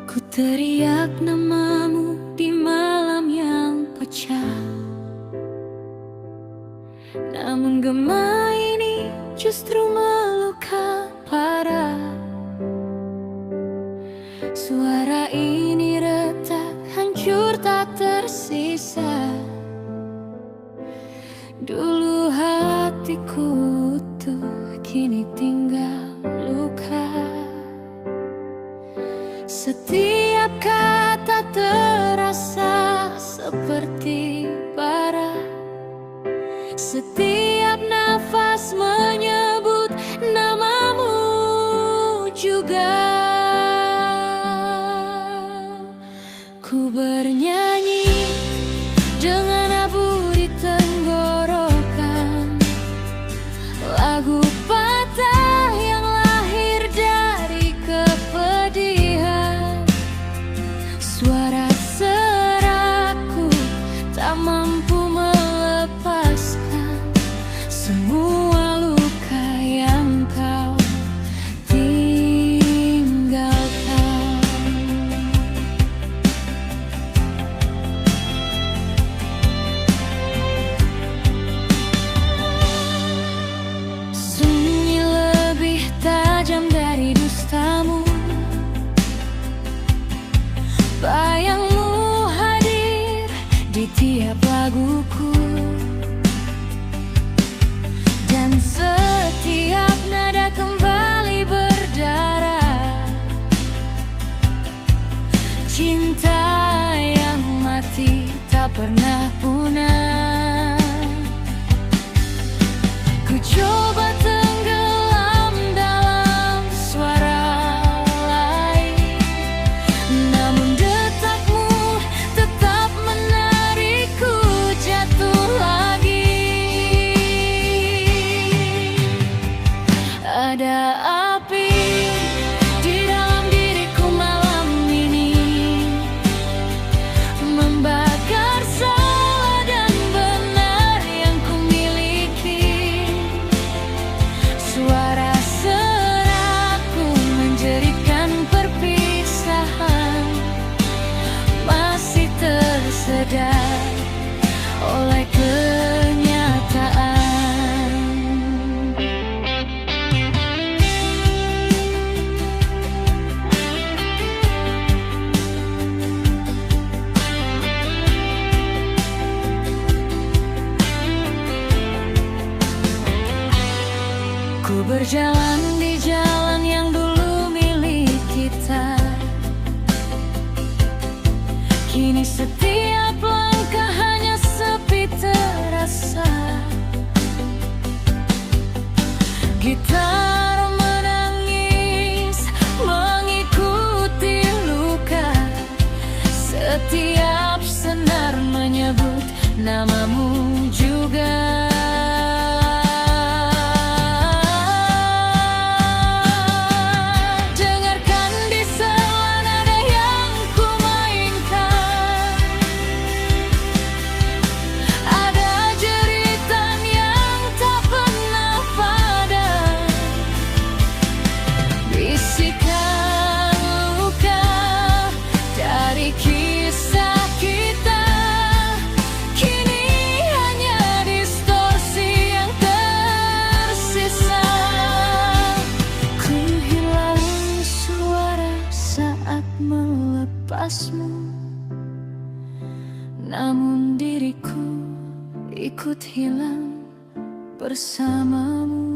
Ku teriak namamu di malam yang pecah, namun gema ini justru meluka parah. Suara ini retak, hancur tak tersisa. Dulu hatiku utuh, kini tinggal luka. Setiap kata terasa seperti bara. Setiap nafas menyebut namamu juga. Ku bernyanyi dengan abu di tenggorokan, lagu patah yang lahir dari kepedihan. Suara seraku tak mampu melepaskan semua luka yang kau tinggalkan. Sunyi lebih tajam dari dustamu. Bayangmu hadir di tiap laguku, dan setiap nada kembali berdarah. Cinta yang mati tak pernah punah. Ku coba tenggelam dalam suara lain, namun detakmu tetap menarikku jatuh lagi. Ada api di dalam diriku malam ini, membakar salah dan benar yang kumiliki. Suara seraku menjadikan perpisahan masih tersedar oleh kenyataan. Ku berjalan di jalan yang dulu milik kita. Kini setiap langkah hanya sepi terasa. Gitar menangis mengikuti luka. Setiap senar menyebut namamu juga. Melepasmu, namun diriku ikut hilang bersamamu.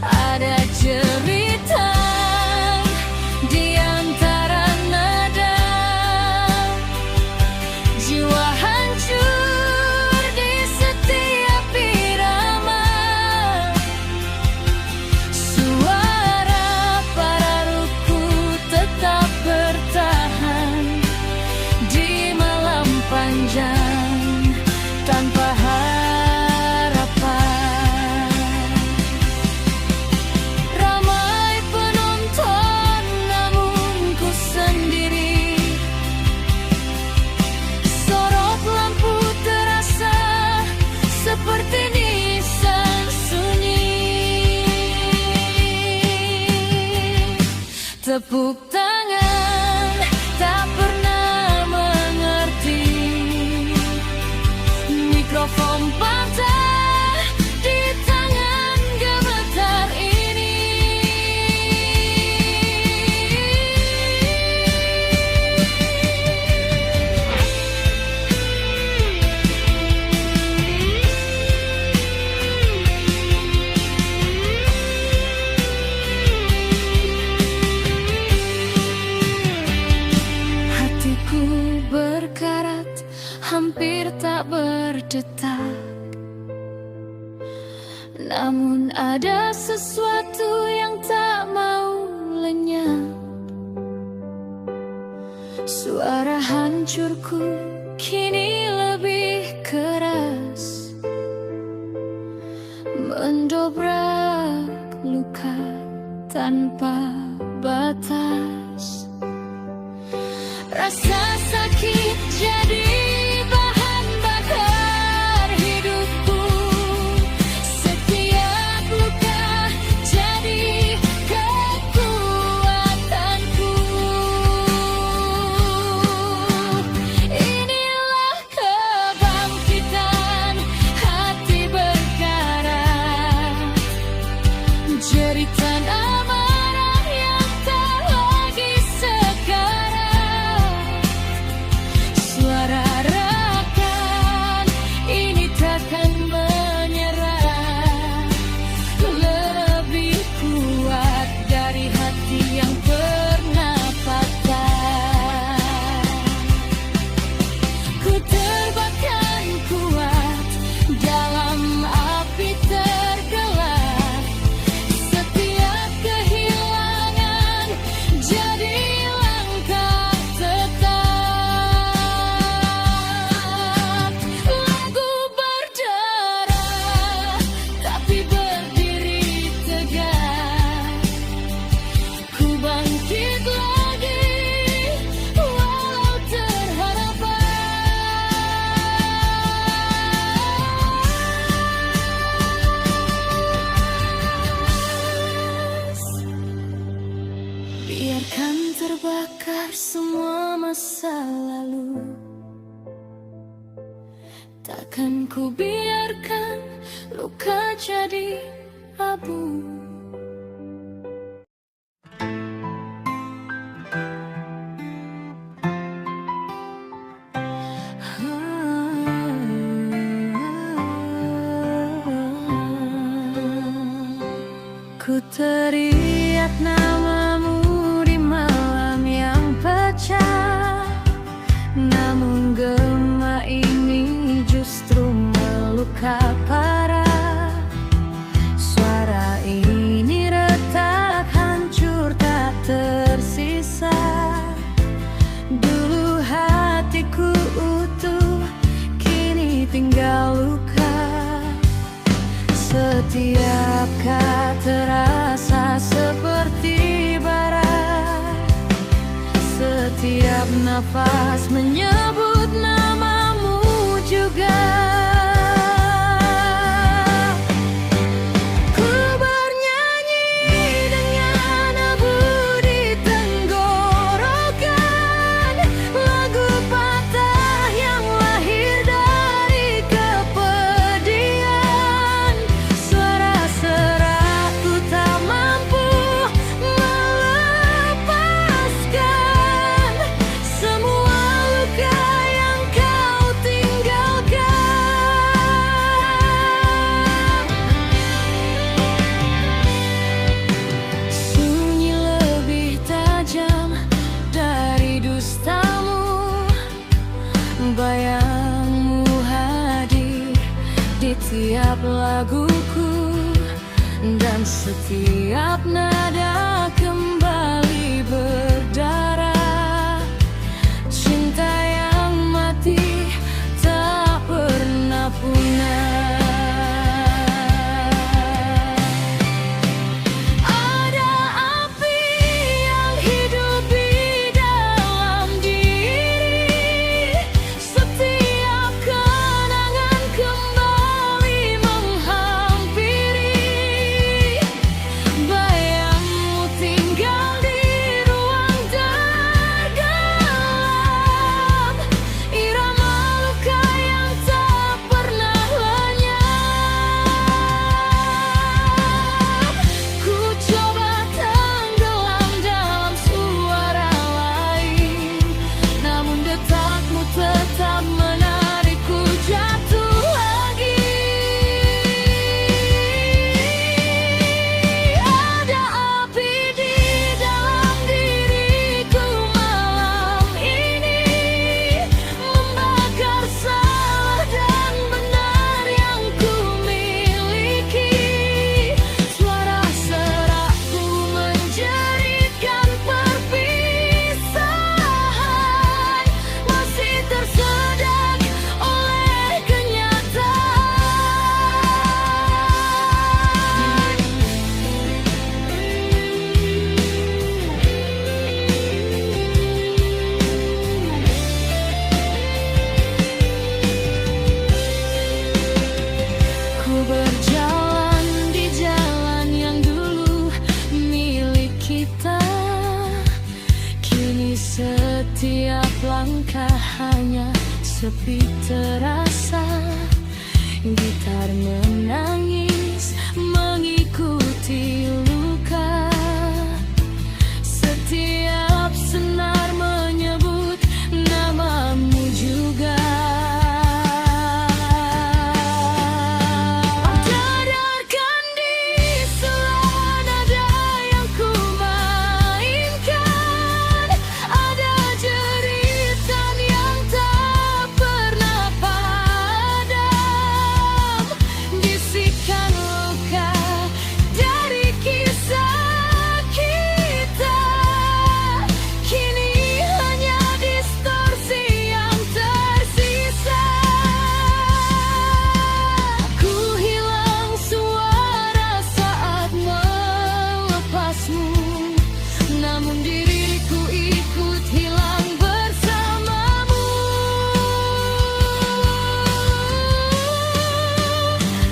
Ada cerita di antara nada, jiwa hancur di setiap irama. Bertahan di malam panjang tanpa Tepuk tangan tak pernah mengerti. Mikrofon patah di tangan gemetar ini. Hatiku berkarat, hampir tak berdetak. Namun ada sesuatu yang tak mau lenyap. Suara hancurku kini lebih keras, mendobrak luka tanpa batas. Rasa sakit jadi bahan bakar hidupku. Setiap luka jadi kekuatanku. Inilah kebangkitan hati berkarat. Jeritan amarah yang tak lagi sekarat. Suara rakan ini takkan menyerah. Lebih kuat dari hati yang pernah patah. Ku terbakar kuat dalam api tergelap. Setiap kehilangan jadi langkah tetap. Lagu berdarah tapi berdiri tegak. Ku bangkit lagi walau terhempas. Biarkan terbakar semua masa lalu. Takkan ku biarkan luka jadi abu. Ku teriak namamu di malam yang pecah. Namun gema ini justru meluka parah. Suara ini retak hancur tak tersisa. Dulu hatiku utuh, kini tinggal luka. Setiap kata terasa seperti bara. Setiap nafas menyebut namamu juga. Ku bernyanyi dengan abu di tenggorokan. Lagu patah yang lahir dari kepedihan. Suara serakku tak mampu melepaskan semua luka yang kau tinggalkan. Sunyi lebih tajam dari dustamu. Bayangmu hadir di tiap laguku. Dan setiap nada kembali berdarah. Cinta yang mati tak pernah punah. Ada api yang hidup di dalam diri. Setiap kenangan kembali menghampiri. Bayangmu tak hanya sepi terasa. Gitar menangis mengikuti luka. Setiap senar menyebut namamu juga. Dadarkan di sela nada yang ku mainkan, ada jeritan yang tak pernah padam. Bisikan luka dari kisah kita, kini hanya distorsi yang tersisa. Ku hilang suara saat melepasmu, namun diriku ikut hilang bersamamu.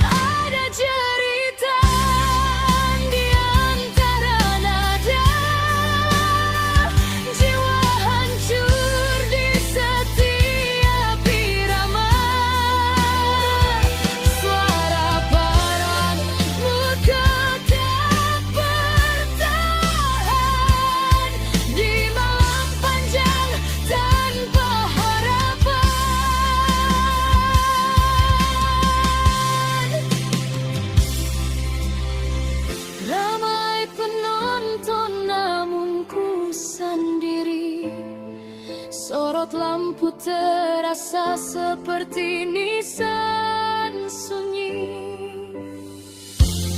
Ada jeritan di antara nada, jiwa hancur di setiap irama. Suara parangmu tetap bertahan di malam panjang tanpa harapan. Ramai penonton namun ku sendiri. Sorot lampu terasa seperti nisan sunyi.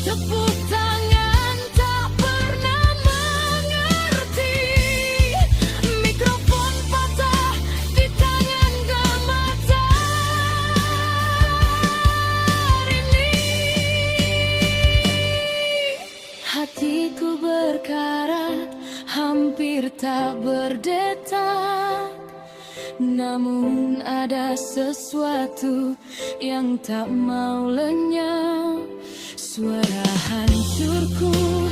Tepuk tangan tak pernah mengerti. Mikrofon patah di tangan gemetar ini. Hatiku berkarat, hampir tak berdetak. Namun ada sesuatu yang tak mau lenyap. Suara hancurku